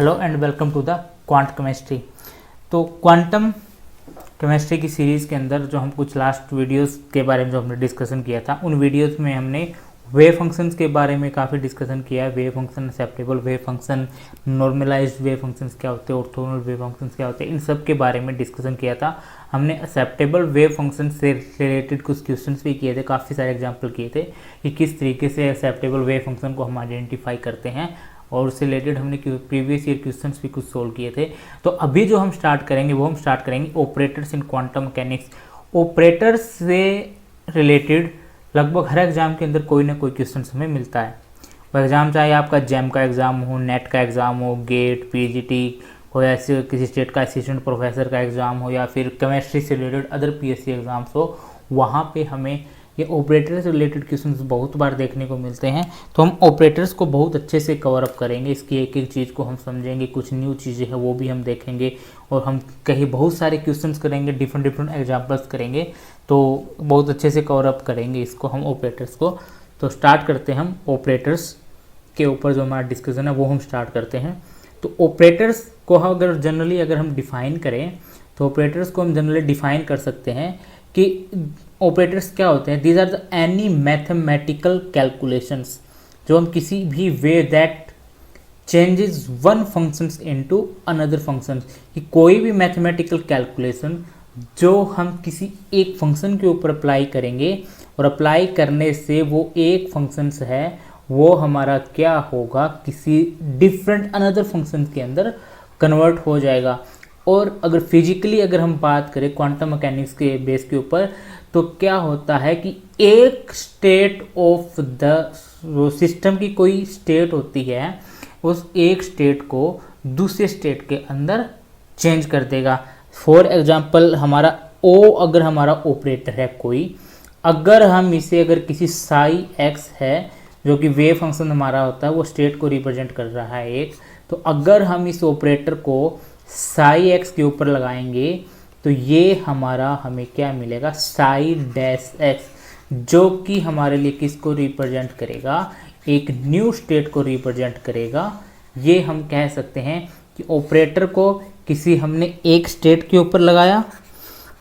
Hello and welcome to the quant chemistry. तो quantum chemistry की series के अंदर जो हम कुछ लास्ट वीडियोस के बारे में जो हमने डिस्कशन किया था, उन वीडियोस में हमने वेव फंक्शंस के बारे में काफ़ी डिस्कशन किया है। Wave function, acceptable wave function, normalised wave functions क्या होते हैं, ऑर्थोगोनल वेव फंक्शंस क्या होते हैं, इन सब के बारे में डिस्कशन किया था। हमने एक्सेप्टेबल वेव फंक्शन से रिलेटेड कुछ क्वेश्चंस भी किए थे, काफ़ी सारे एग्जाम्पल किए थे कि किस तरीके से एक्सेप्टेबल वेव फंक्शन को हम आइडेंटिफाई करते हैं, और उससे रिलेटेड हमने प्रीवियस ईयर क्वेश्चंस भी कुछ सोल्व किए थे। तो अभी जो हम स्टार्ट करेंगे वो हम स्टार्ट करेंगे operators in quantum mechanics. Operators से रिलेटेड लगभग हर एग्जाम के अंदर कोई ना कोई क्वेश्चन हमें मिलता है। वो एग्ज़ाम चाहे आपका जैम का एग्ज़ाम हो, नेट का एग्ज़ाम हो, गेट, पीजीटी, कोई ऐसे किसी स्टेट का असिस्टेंट प्रोफेसर का एग्ज़ाम हो, या फिर केमिस्ट्री से रिलेटेड अदर पीएससी एग्ज़ाम्स हो, वहाँ पे हमें ये ऑपरेटर से रिलेटेड क्वेश्चंस बहुत बार देखने को मिलते हैं। तो हम ऑपरेटर्स को बहुत अच्छे से कवर अप करेंगे, इसकी एक एक चीज़ को हम समझेंगे, कुछ न्यू चीज़ें हैं वो भी हम देखेंगे, और हम कहीं बहुत सारे क्वेश्चंस करेंगे, डिफरेंट एग्जांपल्स करेंगे, तो बहुत अच्छे से कवर अप करेंगे इसको हम ऑपरेटर्स को। तो स्टार्ट करते हैं हम ऑपरेटर्स के ऊपर जो हमारा डिस्कशन है वो हम स्टार्ट करते हैं। तो ऑपरेटर्स को अगर जनरली अगर हम डिफ़ाइन करें तो ऑपरेटर्स को हम जनरली डिफ़ाइन कर सकते हैं कि ऑपरेटर्स क्या होते हैं। These are the any mathematical calculations, जो हम किसी भी way that changes one functions into another function, कि कोई भी मैथमेटिकल कैलकुलेशन जो हम किसी एक फंक्शन के ऊपर अप्लाई करेंगे, और अप्लाई करने से वो एक फंक्शंस है वो हमारा क्या होगा, किसी डिफरेंट अनदर फंक्शन के अंदर कन्वर्ट हो जाएगा। और अगर फिजिकली अगर हम बात करें क्वांटम मैकेनिक्स के बेस के ऊपर, तो क्या होता है कि एक स्टेट ऑफ द सिस्टम की कोई स्टेट होती है, उस एक स्टेट को दूसरे स्टेट के अंदर चेंज कर देगा। फॉर एग्जांपल हमारा ओ अगर हमारा ऑपरेटर है कोई, अगर हम इसे अगर किसी साई एक्स है जो कि वेव फंक्शन हमारा होता है, वो स्टेट को रिप्रेजेंट कर रहा है एक, तो अगर हम इस ऑपरेटर को साई एक्स के ऊपर लगाएंगे तो ये हमारा हमें क्या मिलेगा, साई डैश एक्स, जो कि हमारे लिए किसको रिप्रेजेंट करेगा, एक न्यू स्टेट को रिप्रेजेंट करेगा। ये हम कह सकते हैं कि ऑपरेटर को किसी हमने एक स्टेट के ऊपर लगाया,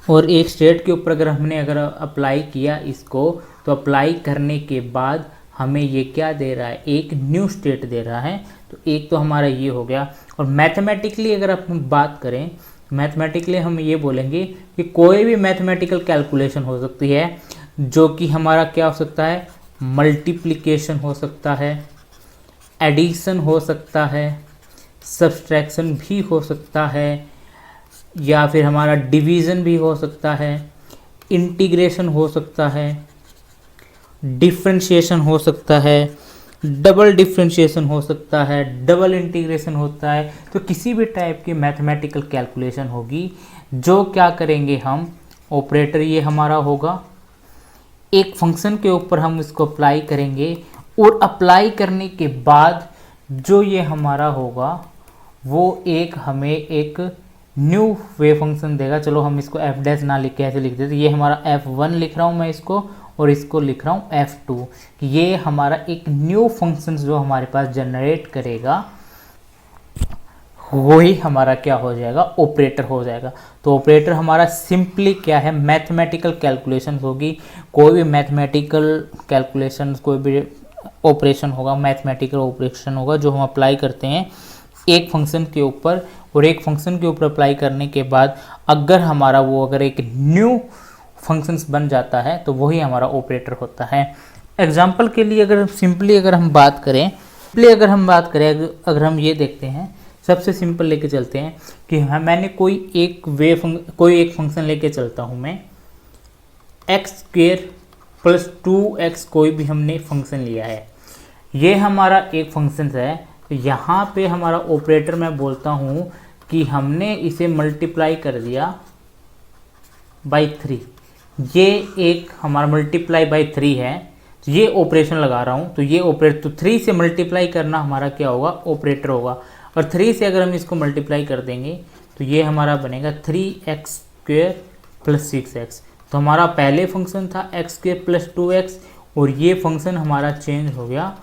और एक स्टेट के ऊपर अगर अप्लाई किया इसको, तो अप्लाई करने के बाद हमें ये क्या दे रहा है, एक न्यू स्टेट दे रहा है। तो एक तो हमारा ये हो गया। और मैथमेटिकली अगर हम बात करें, मैथमेटिकली हम ये बोलेंगे कि कोई भी मैथमेटिकल कैलकुलेशन हो सकती है, जो कि हमारा क्या हो सकता है, मल्टीप्लिकेशन हो सकता है, एडिशन हो सकता है, सब्सट्रैक्शन भी हो सकता है, या फिर हमारा डिवीज़न भी हो सकता है, इंटीग्रेशन हो सकता है, डिफरेंशिएशन हो सकता है, डबल डिफरेंशिएशन हो सकता है, डबल इंटीग्रेशन होता है। तो किसी भी टाइप की मैथमेटिकल कैलकुलेशन होगी, जो क्या करेंगे हम, ऑपरेटर ये हमारा होगा, एक फंक्शन के ऊपर हम इसको अप्लाई करेंगे, और अप्लाई करने के बाद जो ये हमारा होगा वो एक हमें एक न्यू वेव फंक्शन देगा। चलो हम इसको एफ डैश ना लिख के ऐसे लिख देते, ये हमारा f1 लिख रहा हूँ मैं इसको, और इसको लिख रहा हूँ f2। ये हमारा एक न्यू फंक्शन जो हमारे पास जनरेट करेगा, वही हमारा क्या हो जाएगा, ऑपरेटर हो जाएगा। तो ऑपरेटर हमारा सिंपली क्या है, मैथमेटिकल कैलकुलेशन होगी, कोई भी मैथमेटिकल कैलकुलेशन, कोई भी ऑपरेशन होगा, मैथमेटिकल ऑपरेशन होगा जो हम अप्लाई करते हैं एक फंक्शन के ऊपर, और एक फंक्शन के ऊपर अप्लाई करने के बाद अगर हमारा वो अगर एक न्यू फंक्शंस बन जाता है, तो वही हमारा ऑपरेटर होता है। एग्जाम्पल के लिए अगर सिंपली अगर हम बात करें, अगर हम ये देखते हैं, सबसे सिंपल लेके चलते हैं कि मैंने कोई एक फंक्शन लेके चलता हूँ मैं, एक्स स्क्वेयर प्लस 2x कोई भी हमने फंक्शन लिया है, ये हमारा एक फंक्शन है। तो यहाँ पे हमारा ऑपरेटर मैं बोलता हूँ कि हमने इसे मल्टीप्लाई कर दिया बाई 3, ये एक हमारा मल्टीप्लाई बाई 3 है, तो ये ऑपरेशन लगा रहा हूँ, तो ये ऑपरेटर, तो 3 से मल्टीप्लाई करना हमारा क्या होगा, ऑपरेटर होगा। और 3 से अगर हम इसको मल्टीप्लाई कर देंगे तो ये हमारा बनेगा 3x स्क्वेयर प्लस 6x। तो हमारा पहले फंक्शन था x स्क्वेयर प्लस 2x, और ये फंक्शन हमारा चेंज हो गया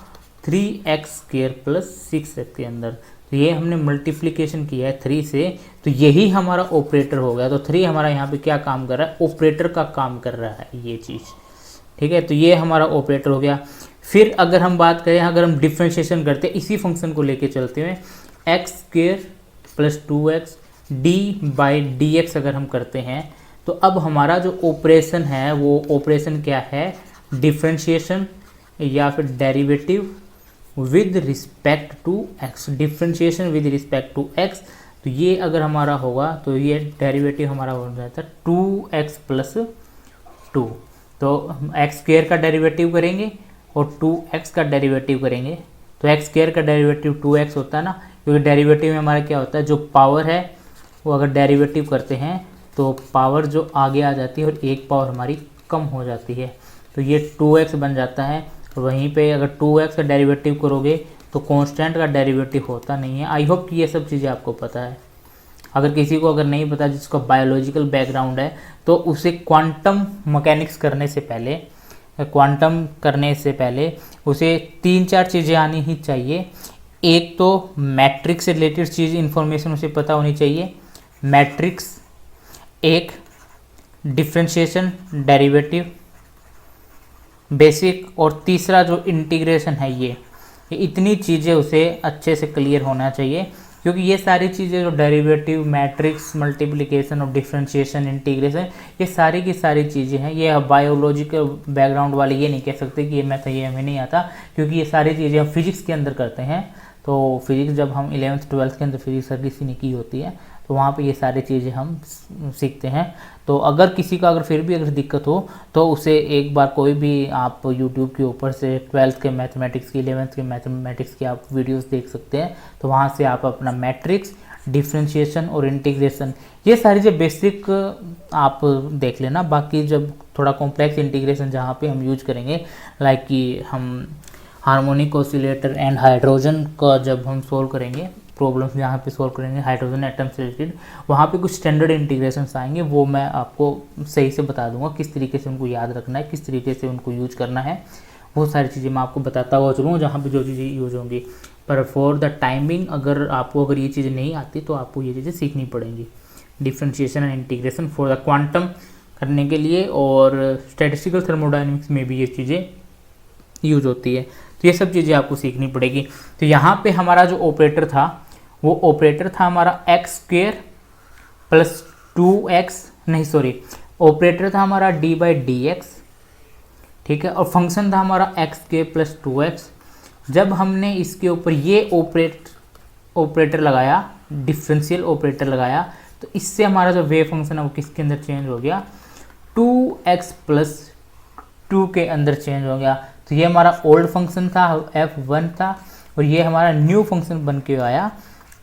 3x स्क्वेयर प्लस 6x के अंदर। तो ये हमने मल्टीप्लिकेशन किया है 3 से, तो यही हमारा ऑपरेटर हो गया। तो 3 हमारा यहाँ पे क्या काम कर रहा है, ऑपरेटर का काम कर रहा है ये चीज़, ठीक है। तो ये हमारा ऑपरेटर हो गया। फिर अगर हम बात करें, अगर हम डिफ्रेंशिएशन करते हैं इसी फंक्शन को लेके चलते हुए, x square plus 2x d/dx अगर हम करते हैं, तो अब हमारा जो ऑपरेशन है वो ऑपरेशन क्या है, डिफ्रेंशिएशन या फिर derivative with respect to x, differentiation with respect to x। तो ये अगर हमारा होगा तो ये डेरिवेटिव हमारा हो जाता है 2x प्लस 2। तो एक्स स्क्वेयर का डेरिवेटिव करेंगे और 2x का डेरिवेटिव करेंगे, तो एक्स स्क्वेयर का डेरिवेटिव 2x होता है ना, क्योंकि डेरिवेटिव में हमारा क्या होता है, जो पावर है वो अगर डेरिवेटिव करते हैं तो पावर जो आगे आ जाती है और एक पावर हमारी कम हो जाती है, तो ये 2x बन जाता है। वहीं पे अगर 2x का डेरिवेटिव करोगे तो कांस्टेंट का डेरिवेटिव होता नहीं है। आई होप कि ये सब चीज़ें आपको पता है। अगर किसी को अगर नहीं पता, जिसका बायोलॉजिकल बैकग्राउंड है, तो उसे क्वांटम मैकेनिक्स करने से पहले उसे 3-4 चीज़ें आनी ही चाहिए। एक तो मैट्रिक्स से रिलेटेड चीज़ इन्फॉर्मेशन उसे पता होनी चाहिए, मैट्रिक्स, एक डिफ्रेंशिएशन, डेरिवेटिव बेसिक, और तीसरा जो इंटीग्रेशन है ये इतनी चीज़ें उसे अच्छे से क्लियर होना चाहिए, क्योंकि ये सारी चीज़ें जो डेरिवेटिव, मैट्रिक्स, मल्टीप्लिकेशन और डिफरेंशिएशन, इंटीग्रेशन, ये सारी की सारी चीज़ें हैं। ये बायोलॉजिकल बैकग्राउंड वाले ये नहीं कह सकते कि ये मैथ ये हमें नहीं आता, क्योंकि ये सारी चीज़ें हम फिजिक्स के अंदर करते हैं। तो फिजिक्स जब हम 11th-12th के अंदर फिजिक्स हर किसी ने की होती है, तो वहाँ पे ये सारी चीज़ें हम सीखते हैं। तो अगर किसी का अगर फिर भी अगर दिक्कत हो तो उसे एक बार कोई भी आप यूट्यूब के ऊपर से 12th के मैथमेटिक्स की, 11th के मैथमेटिक्स की आप वीडियोस देख सकते हैं। तो वहाँ से आप अपना मैट्रिक्स, डिफ्रेंशिएशन और इंटीग्रेशन, ये सारी जो बेसिक आप देख लेना। बाकी जब थोड़ा कॉम्प्लेक्स इंटीग्रेशन जहाँ पे हम यूज करेंगे, लाइक कि हम हार्मोनिक ऑसिलेटर एंड हाइड्रोजन का जब हम सोल्व करेंगे, प्रॉब्लम्स जहाँ पे सोल्व करेंगे हाइड्रोजन एटम से रिलेटेड, वहाँ पे कुछ स्टैंडर्ड इंटीग्रेशंस आएंगे, वो मैं आपको सही से बता दूंगा किस तरीके से उनको याद रखना है, किस तरीके से उनको यूज करना है। वो सारी चीज़ें मैं आपको बताता हुआ चलूँगा जहाँ पे जो चीज़ें यूज होंगी। पर फॉर द टाइमिंग अगर ये चीज़ें नहीं आती तो आपको ये चीज़ें सीखनी पड़ेंगी, differentiation and integration for the quantum करने के लिए, और स्टैटिस्टिकल थर्मोडायनेमिक्स में भी ये चीज़ें यूज होती है। तो ये सब चीज़ें आपको सीखनी पड़ेगी। तो यहाँ पे हमारा जो ऑपरेटर था वो ऑपरेटर था हमारा एक्स स्क्वेयर प्लस 2x, नहीं सॉरी, ऑपरेटर था हमारा d/dx, ठीक है, और फंक्शन था हमारा एक्स स्क्वेयर प्लस 2x। जब हमने इसके ऊपर ये ऑपरेटर लगाया, डिफरेंशियल ऑपरेटर लगाया, तो इससे हमारा जो वेव फंक्शन है वो किसके अंदर चेंज हो गया, 2x प्लस 2 के अंदर चेंज हो गया। तो ये हमारा ओल्ड फंक्शन था, f1 था, और ये हमारा न्यू फंक्शन बन के आया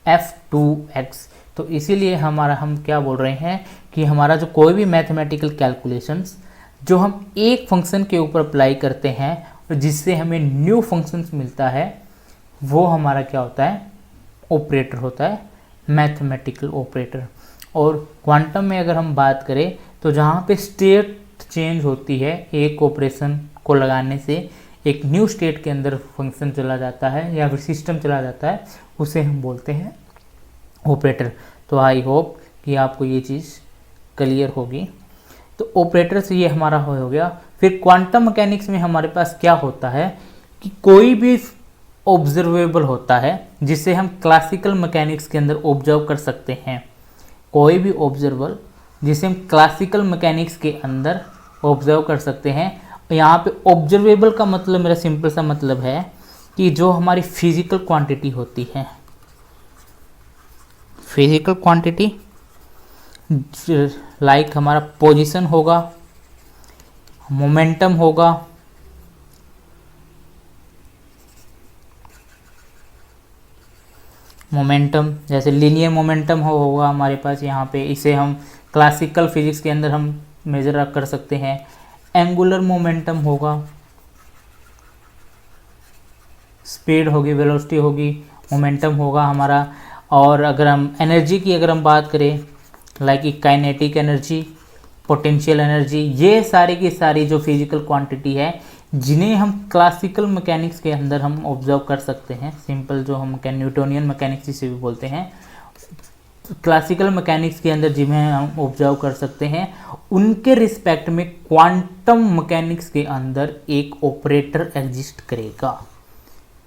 f2x। तो इसीलिए हम क्या बोल रहे हैं कि हमारा जो कोई भी मैथमेटिकल कैलकुलेशंस जो हम एक फंक्शन के ऊपर अप्लाई करते हैं और जिससे हमें न्यू फंक्शंस मिलता है, वो हमारा क्या होता है, ऑपरेटर होता है, मैथमेटिकल ऑपरेटर। और क्वांटम में अगर हम बात करें तो जहाँ पे स्टेट चेंज होती है, एक ऑपरेशन को लगाने से एक न्यू स्टेट के अंदर फंक्शन चला जाता है या फिर सिस्टम चला जाता है, उसे हम बोलते हैं ऑपरेटर। तो आई होप कि आपको ये चीज़ क्लियर होगी। तो ऑपरेटर से ये हमारा हो गया। फिर क्वांटम मैकेनिक्स में हमारे पास क्या होता है कि कोई भी ऑब्जर्वेबल होता है जिसे हम क्लासिकल मैकेनिक्स के अंदर ऑब्जर्व कर सकते हैं, कोई भी ऑब्जर्वेबल जिसे हम क्लासिकल मैकेनिक्स के अंदर ऑब्जर्व कर सकते हैं। यहाँ पे ऑब्जर्वेबल का मतलब, मेरा सिंपल सा मतलब है कि जो हमारी फिजिकल क्वांटिटी होती है, फिजिकल क्वांटिटी लाइक हमारा पोजीशन होगा, मोमेंटम होगा, मोमेंटम जैसे लीनियर मोमेंटम होगा हमारे पास यहाँ पे, इसे हम क्लासिकल फिजिक्स के अंदर हम मेजर कर सकते हैं। एंगुलर मोमेंटम होगा, स्पीड होगी, वेलोसिटी होगी, मोमेंटम होगा हमारा। और अगर हम एनर्जी की अगर हम बात करें, like kinetic energy, potential energy, ये सारी की सारी जो फिजिकल क्वांटिटी है जिन्हें हम क्लासिकल मैकेनिक्स के अंदर हम ऑब्जर्व कर सकते हैं। सिंपल जो हम न्यूटोनियन मैकेनिक्स जिसे भी बोलते हैं, क्लासिकल मैकेनिक्स के अंदर जिन्हें हम ऑब्जर्व कर सकते हैं, उनके रिस्पेक्ट में क्वांटम मैकेनिक्स के अंदर एक ऑपरेटर एग्जिस्ट करेगा।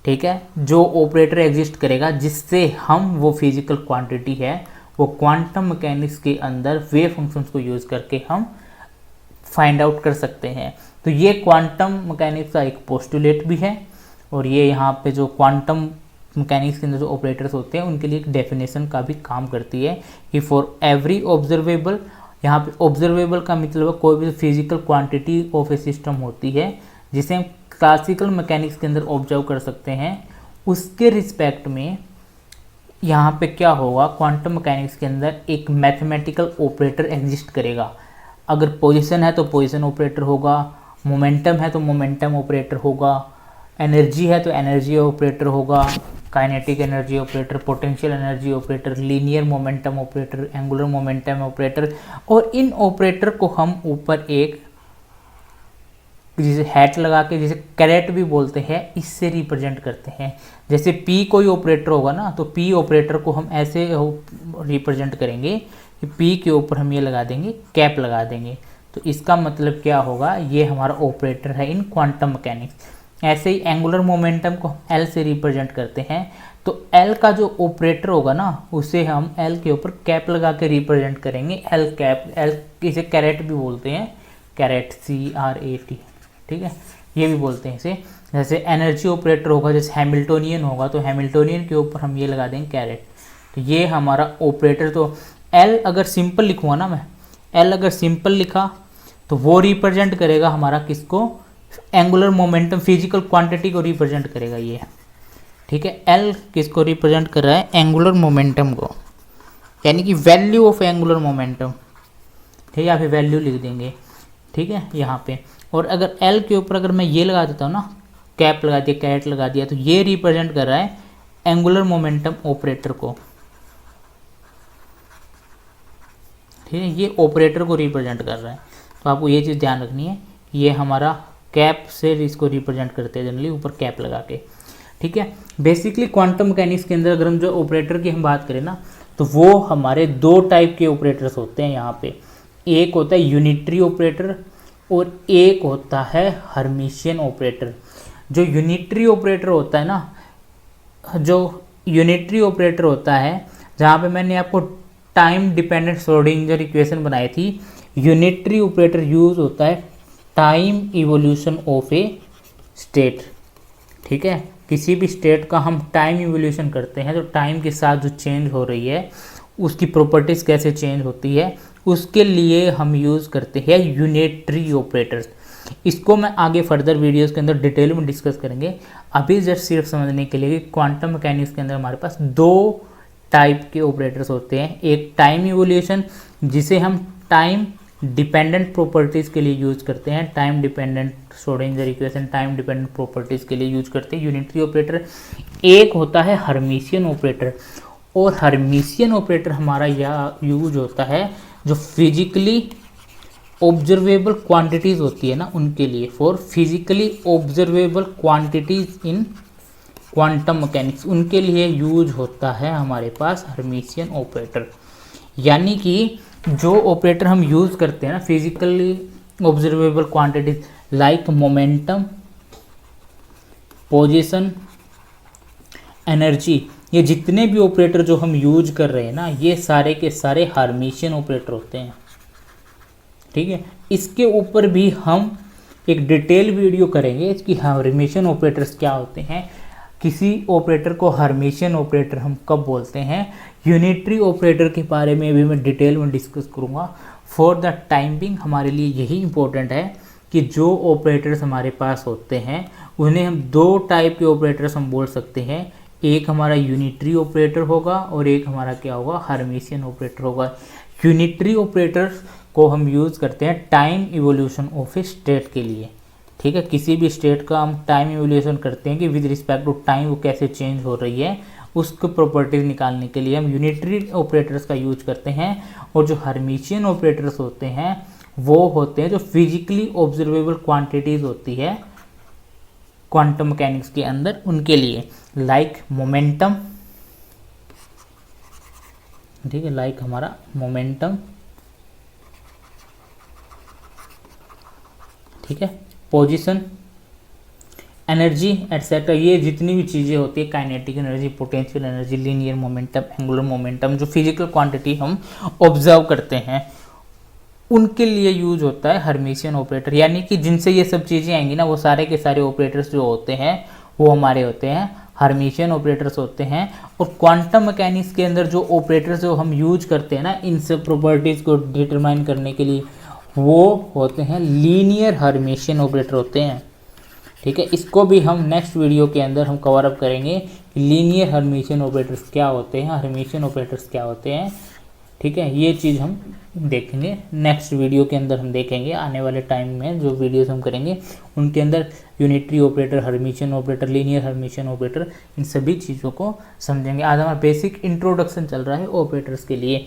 ठीक है, जो ऑपरेटर एग्जिस्ट करेगा जिससे हम वो फिजिकल क्वांटिटी है वो क्वांटम मैकेनिक्स के अंदर वेव फंक्शंस को यूज़ करके हम फाइंड आउट कर सकते हैं। तो ये क्वांटम मैकेनिक्स का एक पोस्टुलेट भी है, और ये यहाँ पे जो क्वांटम मैकेनिक्स के अंदर जो ऑपरेटर्स होते हैं उनके लिए एक डेफिनेशन का भी काम करती है कि फॉर एवरी ऑब्जर्वेबल, यहाँ पे ऑब्जर्वेबल का मतलब कोई भी physical quantity of A system होती है जिसे हम क्लासिकल मैकेनिक्स के अंदर ऑब्जर्व कर सकते हैं, उसके रिस्पेक्ट में यहाँ पे क्या होगा, क्वांटम मैकेनिक्स के अंदर एक मैथमेटिकल ऑपरेटर एग्जिस्ट करेगा। अगर पोजीशन है तो पोजीशन ऑपरेटर होगा, मोमेंटम है तो मोमेंटम ऑपरेटर होगा, एनर्जी है तो एनर्जी ऑपरेटर होगा, kinetic energy operator, potential energy operator, linear momentum operator, angular momentum operator. और इन ऑपरेटर को हम ऊपर एक जिसे हैट लगा के, जिसे कैरेट भी बोलते हैं, इससे रिप्रेजेंट करते हैं। जैसे P कोई ऑपरेटर होगा ना, तो P ऑपरेटर को हम ऐसे रिप्रेजेंट करेंगे कि P के ऊपर हम ये लगा देंगे, कैप लगा देंगे। तो इसका मतलब क्या होगा, ये हमारा ऑपरेटर है इन क्वांटम मैकेनिक्स। ऐसे ही एंगुलर मोमेंटम को L से रिप्रेजेंट करते हैं, तो L का जो ऑपरेटर होगा ना, उसे हम L के ऊपर कैप लगा के रिप्रेजेंट करेंगे, L कैप। L इसे कैरेट भी बोलते हैं, कैरेट, CRAT। ठीक है, ये भी बोलते हैं इसे। जैसे एनर्जी ऑपरेटर होगा, जैसे हैमिल्टोनियन होगा, तो हैमिल्टोनियन के ऊपर हम ये लगा देंगे कैरेट। तो ये हमारा ऑपरेटर। तो L अगर सिंपल लिखूँगा ना मैं, L अगर सिंपल लिखा तो वो रिप्रेजेंट करेगा हमारा किसको, एंगुलर मोमेंटम, फिजिकल क्वांटिटी को रिप्रेजेंट करेगा ये। ठीक है, L किसको रिप्रेजेंट कर रहा है, एंगुलर मोमेंटम को, यानी कि वैल्यू ऑफ एंगुलर मोमेंटम। ठीक है, या फिर वैल्यू लिख देंगे। ठीक है, यहाँ पे। और अगर L के ऊपर अगर मैं ये लगा देता हूँ ना, कैप लगा दिया, कैरेट लगा दिया, तो ये रिप्रेजेंट कर रहा है एंगुलर मोमेंटम ऑपरेटर को। ठीक है, ये ऑपरेटर को रिप्रेजेंट कर रहा है। तो आपको ये चीज़ ध्यान रखनी है, ये हमारा कैप से इसको रिप्रेजेंट करते हैं जनरली, ऊपर कैप लगा के। ठीक है, बेसिकली क्वांटम मैकेनिक्स के अंदर अगर हम जो ऑपरेटर की हम बात करें ना, तो वो हमारे दो टाइप के ऑपरेटर्स होते हैं यहाँ पे। एक होता है यूनिटरी ऑपरेटर और एक होता है हर्मिशियन ऑपरेटर। जो यूनिटरी ऑपरेटर होता है ना, जो यूनिटरी ऑपरेटर होता है, जहाँ पे मैंने आपको टाइम डिपेंडेंट श्रोडिंगर इक्वेशन बनाई थी, यूनिटरी ऑपरेटर यूज होता है time evolution of A state. ठीक है, किसी भी स्टेट का हम टाइम इवोल्यूशन करते हैं, तो टाइम के साथ जो चेंज हो रही है उसकी प्रॉपर्टीज़ कैसे चेंज होती है, उसके लिए हम यूज़ करते हैं यूनिटरी ऑपरेटर्स। इसको मैं आगे फर्दर वीडियोस के अंदर डिटेल में डिस्कस करेंगे। अभी जस्ट सिर्फ समझने के लिए कि क्वांटम मैकेनिक्स के अंदर हमारे पास दो टाइप के ऑपरेटर्स होते हैं। एक टाइम इवोल्यूशन, जिसे हम टाइम डिपेंडेंट प्रॉपर्टीज़ के लिए यूज़ करते हैं, time dependent Schrodinger equation time dependent properties के लिए यूज करते हैं यूनिटरी ऑपरेटर। एक होता है हर्मिशियन ऑपरेटर, और हर्मिशियन ऑपरेटर हमारा यह यूज होता है जो फिजिकली ऑब्जर्वेबल क्वांटिटीज़ होती है ना, उनके लिए, for physically observable quantities in quantum mechanics, उनके लिए यूज होता है हमारे पास हर्मिशियन ऑपरेटर। यानी कि जो ऑपरेटर हम यूज़ करते हैं ना physically observable quantities like momentum, position, energy, ये जितने भी ऑपरेटर जो हम यूज कर रहे हैं ना, ये सारे के सारे हर्मिशियन ऑपरेटर होते हैं। ठीक है, इसके ऊपर भी हम एक डिटेल वीडियो करेंगे कि हर्मिशियन ऑपरेटर्स क्या होते हैं, किसी ऑपरेटर को हर्मिशियन ऑपरेटर हम कब बोलते हैं। यूनिटरी ऑपरेटर के बारे में भी मैं डिटेल में डिस्कस करूँगा। फॉर द टाइम बिंग हमारे लिए यही इम्पोर्टेंट है कि जो ऑपरेटर्स हमारे पास होते हैं उन्हें हम दो टाइप के ऑपरेटर्स हम बोल सकते हैं। एक हमारा यूनिटरी ऑपरेटर होगा और एक हमारा क्या होगा, हर्मिशियन ऑपरेटर होगा। यूनिटरी ऑपरेटर्स को हम यूज़ करते हैं time evolution of A state के लिए। ठीक है, किसी भी स्टेट का हम टाइम इवोल्यूशन करते हैं कि विद रिस्पेक्ट टू टाइम वो कैसे चेंज हो रही है, उसको प्रॉपर्टीज निकालने के लिए हम यूनिटरी ऑपरेटर्स का यूज करते हैं। और जो हर्मिशियन ऑपरेटर्स होते हैं वो होते हैं जो फिजिकली ऑब्जर्वेबल क्वांटिटीज़ होती है क्वांटम मैकेनिक्स के अंदर उनके लिए, लाइक मोमेंटम, ठीक है, लाइक हमारा मोमेंटम, ठीक है, पोजीशन, एनर्जी एटसेट्रा, ये जितनी भी चीज़ें होती है, kinetic energy, potential energy, linear momentum, angular momentum, जो फिजिकल क्वांटिटी हम ऑब्जर्व करते हैं, उनके लिए यूज होता है हर्मिशियन ऑपरेटर। यानी कि जिनसे ये सब चीज़ें आएंगी ना, वो सारे के सारे ऑपरेटर्स जो होते हैं वो हमारे होते हैं हर्मिशियन ऑपरेटर्स होते हैं। और क्वांटम मैकेनिक्स के अंदर जो ऑपरेटर्स जो हम यूज करते हैं ना इन सब प्रॉपर्टीज़ को डिटरमाइन करने के लिए, वो होते हैं लीनियर हर्मिशियन ऑपरेटर होते हैं। ठीक है, इसको भी हम नेक्स्ट वीडियो के अंदर हम कवर अप करेंगे कि लीनियर हर्मिशियन ऑपरेटर्स क्या होते हैं, हर्मिशियन ऑपरेटर्स क्या होते हैं। ठीक है, ये चीज़ हम देखेंगे नेक्स्ट वीडियो के अंदर, हम देखेंगे आने वाले टाइम में जो वीडियोस हम करेंगे उनके अंदर unitary operator, hermitian operator, linear hermitian operator, इन सभी चीज़ों को समझेंगे। आज हमारा बेसिक इंट्रोडक्शन चल रहा है ऑपरेटर्स के लिए।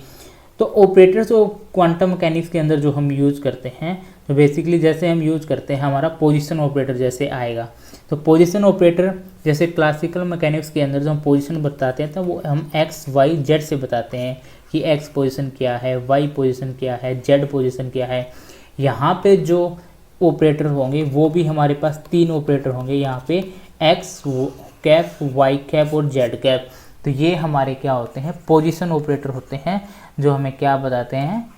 तो ऑपरेटर्स और क्वांटम मैकेनिक्स के अंदर जो हम यूज़ करते हैं, तो बेसिकली जैसे हम यूज़ करते हैं हमारा पोजीशन ऑपरेटर जैसे आएगा। तो पोजीशन ऑपरेटर जैसे क्लासिकल मैकेनिक्स के अंदर जो हम पोजीशन बताते हैं तो वो हम एक्स वाई जेड से बताते हैं कि एक्स पोजीशन क्या है, वाई पोजीशन क्या है, जेड पोजीशन क्या है। यहाँ पे जो ऑपरेटर होंगे वो भी हमारे पास 3 ऑपरेटर होंगे, यहाँ पे एक्स कैप, वाई कैप और जेड कैप। तो ये हमारे क्या होते हैं, पोजीशन ऑपरेटर होते हैं, जो हमें क्या बताते हैं,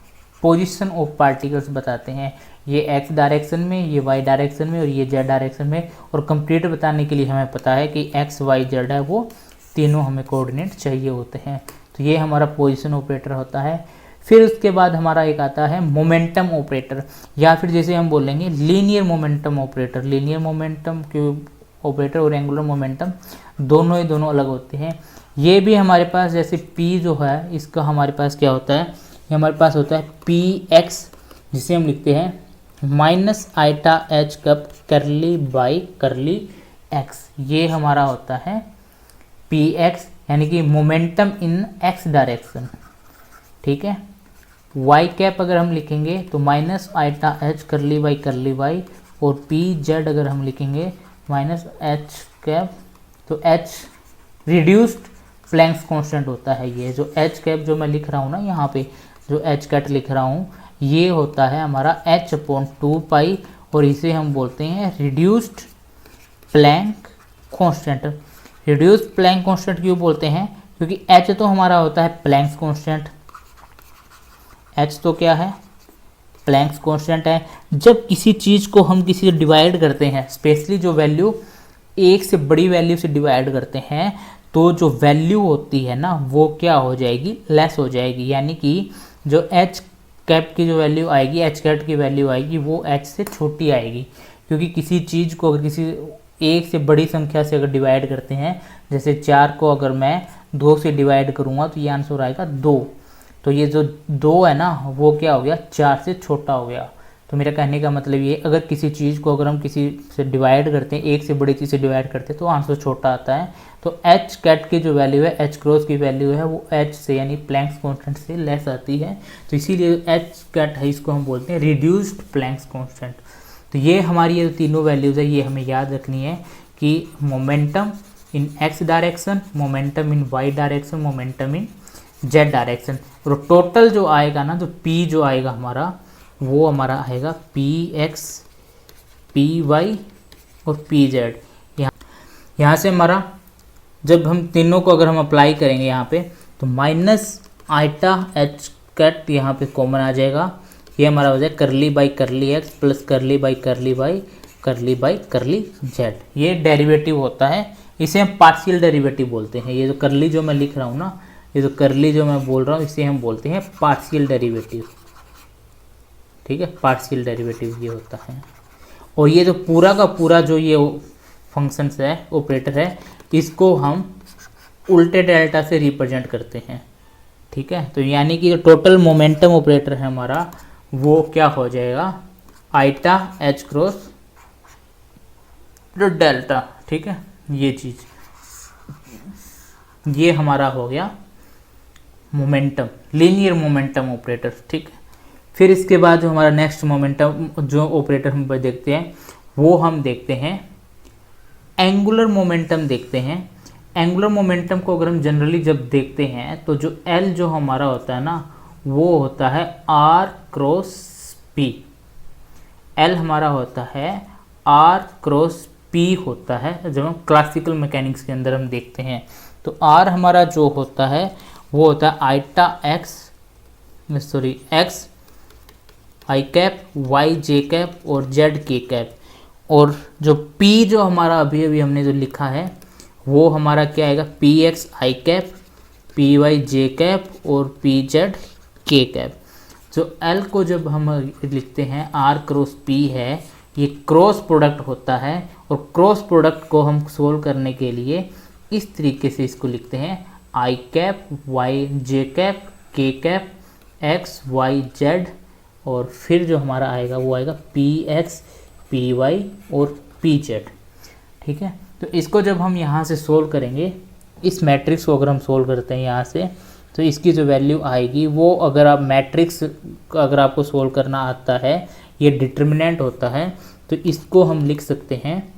पोजीशन ऑफ पार्टिकल्स बताते हैं। ये एक्स डायरेक्शन में, ये वाई डायरेक्शन में और ये जेड डायरेक्शन में। और कंप्लीट बताने के लिए हमें पता है कि एक्स वाई जेड है, वो तीनों हमें कोऑर्डिनेट चाहिए होते हैं। तो ये हमारा पोजीशन ऑपरेटर होता है। फिर उसके बाद हमारा एक आता है मोमेंटम ऑपरेटर, या फिर जैसे हम बोलेंगे linear momentum operator. Linear momentum के ऑपरेटर और एंगुलर मोमेंटम दोनों अलग होते हैं। ये भी हमारे पास जैसे P जो है, इसका हमारे पास क्या होता है, ये हमारे पास होता है Px, जिसे हम लिखते हैं minus iota h cup curly by curly x. ये हमारा होता है Px, यानी कि मोमेंटम इन एक्स डायरेक्शन। ठीक है, वाई कैप अगर हम लिखेंगे तो minus iota H curly by curly y, और पी जेड अगर हम लिखेंगे माइनस एच कैप, तो एच रिड्यूस्ड प्लैंक्स कांस्टेंट होता है। ये जो एच कैप जो मैं लिख रहा हूँ ना, यहाँ पे जो एच कैट लिख रहा हूँ, ये होता है हमारा h अपॉन 2 पाई, और इसे हम बोलते हैं reduced Planck constant. Reduced Planck constant क्यों बोलते हैं, क्योंकि h तो हमारा होता है प्लैंक्स कांस्टेंट, h तो क्या है, प्लैंक्स कांस्टेंट है। जब किसी चीज़ को हम किसी से डिवाइड करते हैं, स्पेशली जो वैल्यू एक से बड़ी वैल्यू से डिवाइड करते हैं, तो जो वैल्यू होती है ना वो क्या हो जाएगी, लेस हो जाएगी। यानी कि जो एच कैप की जो वैल्यू आएगी, एच कैट की वैल्यू आएगी, वो एच से छोटी आएगी। क्योंकि किसी चीज़ को अगर किसी एक से बड़ी संख्या से अगर डिवाइड करते हैं, जैसे 4 को अगर मैं 2 से डिवाइड करूँगा तो ये आंसर आएगा 2। तो ये जो 2 है ना वो क्या हो गया, 4 से छोटा हो गया। तो मेरा कहने का मतलब ये, अगर किसी चीज़ को अगर हम किसी से डिवाइड करते हैं, एक से बड़ी चीज़ से डिवाइड करते हैं, तो आंसर छोटा आता है। तो एच कैट की जो वैल्यू है, एच क्रॉस की वैल्यू है, वो एच से यानी प्लैंक्स कांस्टेंट से लेस आती है। तो इसीलिए एच कैट है, इसको हम बोलते हैं रिड्यूस्ड प्लैंक्स कांस्टेंट। तो ये हमारी ये तीनों वैल्यूज़ है, ये हमें याद रखनी है कि momentum in x direction, momentum in y direction, momentum in z direction. और टोटल जो आएगा ना, जो पी जो आएगा हमारा, वो हमारा आएगा Px, Py और Pz। यहाँ से हमारा जब हम तीनों को अगर हम अप्लाई करेंगे यहाँ पे, तो माइनस आइटा एच कैट यहाँ पे कॉमन आ जाएगा। ये हमारा हो जाएगा curly by curly x plus curly by curly Y curly by curly z. ये डेरिवेटिव होता है, इसे हम पार्शियल डेरिवेटिव बोलते हैं। ये जो करली जो मैं लिख रहा हूँ ना, ये जो करली जो मैं बोल रहा हूँ, इसे हम बोलते हैं पार्शियल डेरिवेटिव। ठीक है, पार्शियल डेरिवेटिव ये होता है। और ये जो पूरा का पूरा जो ये फंक्शंस है, ऑपरेटर है, इसको हम उल्टे डेल्टा से रिप्रेजेंट करते हैं। ठीक है, तो यानी कि जो टोटल मोमेंटम ऑपरेटर है हमारा, वो क्या हो जाएगा, आइटा एच क्रॉस डेल्टा। ठीक है, ये चीज़, ये हमारा हो गया मोमेंटम, लीनियर मोमेंटम ऑपरेटर। ठीक है, फिर इसके बाद जो हमारा नेक्स्ट मोमेंटम जो ऑपरेटर हम देखते हैं, वो हम देखते हैं एंगुलर मोमेंटम देखते हैं। एंगुलर मोमेंटम को अगर हम जनरली जब देखते हैं तो जो एल जो हमारा होता है ना वो होता है आर क्रॉस पी। एल हमारा होता है आर क्रॉस पी होता है जब हम क्लासिकल मैकेनिक्स के अंदर हम देखते हैं। तो आर हमारा जो होता है वो होता है आईटा एक्स आई कैप, वाई जे कैप और जेड के कैप। और जो P जो हमारा अभी अभी हमने जो लिखा है वो हमारा क्या आएगा, पी एक्स आई cap, P Y j cap और पी जेड के कैप। जो L को जब हम लिखते हैं R क्रॉस P है, ये क्रॉस प्रोडक्ट होता है और क्रॉस प्रोडक्ट को हम सोल्व करने के लिए इस तरीके से इसको लिखते हैं आई कैप वाई जे कैप के कैप एक्स वाई जेड और फिर जो हमारा आएगा वो आएगा पी एक्स पी वाई और पी जेड। ठीक है, तो इसको जब हम यहाँ से सोल्व करेंगे, इस मैट्रिक्स को अगर हम सोल्व करते हैं यहाँ से, तो इसकी जो वैल्यू आएगी वो, अगर आप मैट्रिक्स अगर आपको सोल्व करना आता है, ये डिटर्मिनेंट होता है, तो इसको हम लिख सकते हैं,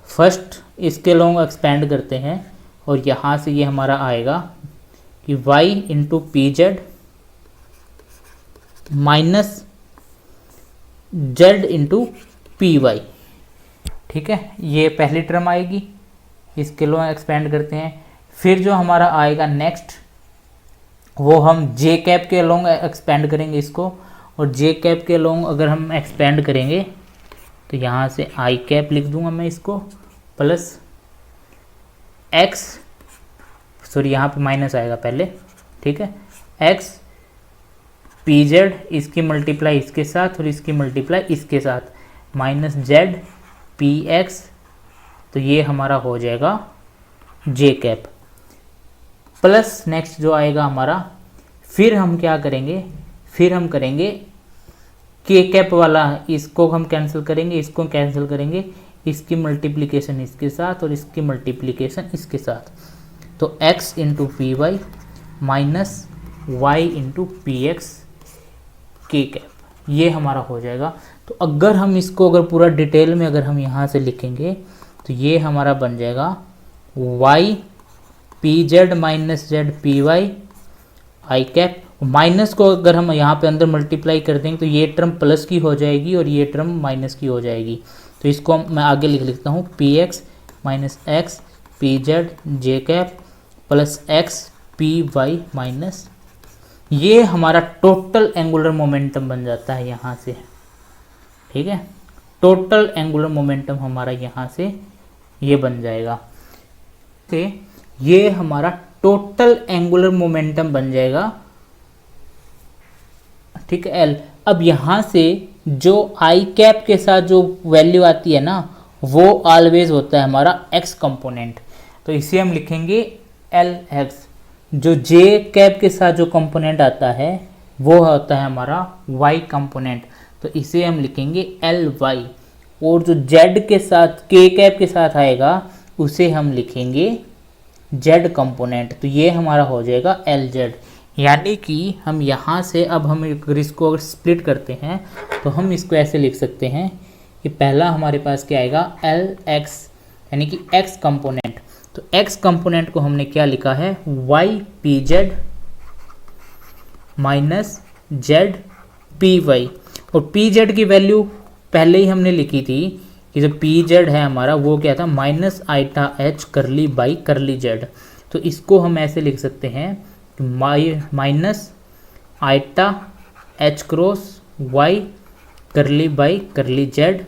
फर्स्ट इसके लॉन्ग एक्सपेंड करते हैं और यहाँ से ये हमारा आएगा कि y into p Z minus z into p y. ठीक है, ये पहली टर्म आएगी, इसके लॉन्ग एक्सपेंड करते हैं। फिर जो हमारा आएगा नेक्स्ट, वो हम जे कैप के लॉन्ग एक्सपेंड करेंगे इसको, और जे कैप के लॉन्ग अगर हम एक्सपेंड करेंगे तो यहाँ से आई कैप लिख दूंगा मैं इसको, प्लस एक्स, सॉरी यहाँ पे माइनस आएगा पहले, ठीक है, एक्स पी जेड, इसकी मल्टीप्लाई इसके साथ और इसकी मल्टीप्लाई इसके साथ, माइनस जेड पी एक्स, तो ये हमारा हो जाएगा जे कैप, प्लस नेक्स्ट जो आएगा हमारा, फिर हम क्या करेंगे, फिर हम करेंगे के कैप वाला, इसको हम कैंसिल करेंगे, इसको कैंसिल करेंगे, इसकी मल्टीप्लिकेशन इसके साथ और इसकी मल्टीप्लिकेशन इसके साथ, तो x into p Y minus y into p x के कैप, ये हमारा हो जाएगा। तो अगर हम इसको अगर पूरा डिटेल में अगर हम यहाँ से लिखेंगे तो ये हमारा बन जाएगा y P Z minus Z P Y I cap, minus को अगर हम यहाँ पे अंदर मल्टीप्लाई कर देंगे तो ये टर्म प्लस की हो जाएगी और ये टर्म माइनस की हो जाएगी। तो इसको मैं आगे लिख लिखता हूँ, P X minus X P Z J cap plus X P Y minus, ये हमारा टोटल एंगुलर मोमेंटम बन जाता है यहाँ से। ठीक है, टोटल एंगुलर मोमेंटम हमारा यहाँ से ये बन जाएगा, तो ये हमारा टोटल एंगुलर मोमेंटम बन जाएगा। ठीक है, एल। अब यहाँ से जो आई कैप के साथ जो वैल्यू आती है ना, वो ऑलवेज होता है हमारा एक्स कंपोनेंट, तो इसे हम लिखेंगे एल एक्स। जो जे कैप के साथ जो कंपोनेंट आता है वो होता है हमारा वाई कंपोनेंट, तो इसे हम लिखेंगे एल वाई। और जो जेड के साथ के कैप के साथ आएगा उसे हम लिखेंगे जेड कंपोनेंट, तो ये हमारा हो जाएगा एल जेड। यानी कि हम यहाँ से अब हम अगर इसको अगर स्प्लिट करते हैं तो हम इसको ऐसे लिख सकते हैं कि पहला हमारे पास क्या आएगा, एल एक्स, यानी कि एक्स कंपोनेंट। तो एक्स कंपोनेंट को हमने क्या लिखा है, y p Z minus Z P y. और पी जेड की वैल्यू पहले ही हमने लिखी थी कि जो पी जेड है हमारा वो क्या था, minus iota H curly by curly z. तो इसको हम ऐसे लिख सकते हैं minus iota h cross y curly by curly z.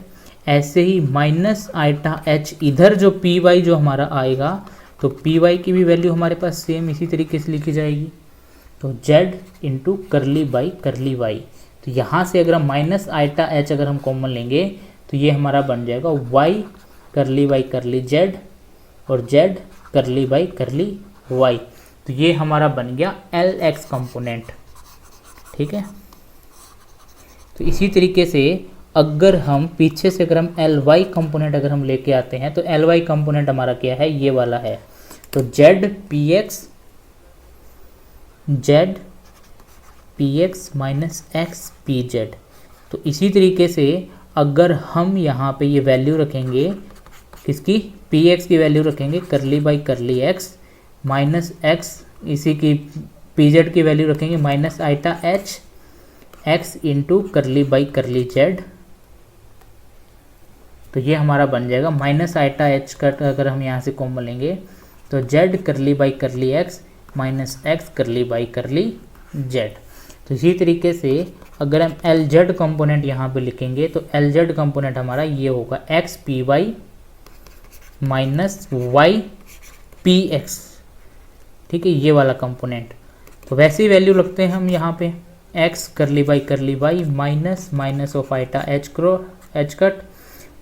ऐसे ही माइनस आइटा एच, इधर जो पी वाई जो हमारा आएगा तो पी वाई की भी वैल्यू हमारे पास सेम इसी तरीके से लिखी जाएगी, तो z into curly by curly y. तो यहाँ से अगर हम माइनस आइटा एच अगर हम कॉमन लेंगे तो ये हमारा बन जाएगा Y curly by curly Z और जेड करली बाई करली वाई। तो ये हमारा बन गया एल एक्स कंपोनेंट। ठीक है, तो इसी तरीके से अगर हम पीछे से अगर हम एल वाई कंपोनेंट अगर हम लेके आते हैं तो एल वाई कंपोनेंट हमारा क्या है, ये वाला है, तो Z P X minus X P Z. तो इसी तरीके से अगर हम यहाँ पे ये वैल्यू रखेंगे किसकी, पी एक्स की वैल्यू रखेंगे करली by curly x minus x, इसी की पी जेड की वैल्यू रखेंगे minus iota h x into curly by curly z. तो ये हमारा बन जाएगा माइनस आइटा एच का, अगर हम यहाँ से कॉमन लेंगे तो जेड करली by curly x minus x curly by curly z. तो इसी तरीके से अगर हम एल जेड कंपोनेंट यहाँ पे लिखेंगे तो एल जेड कंपोनेंट हमारा ये होगा x P Y minus y p x, ठीक है, ये वाला कंपोनेंट। तो वैसे ही वैल्यू रखते हैं हम यहाँ पे x curly by y minus minus of iota h cut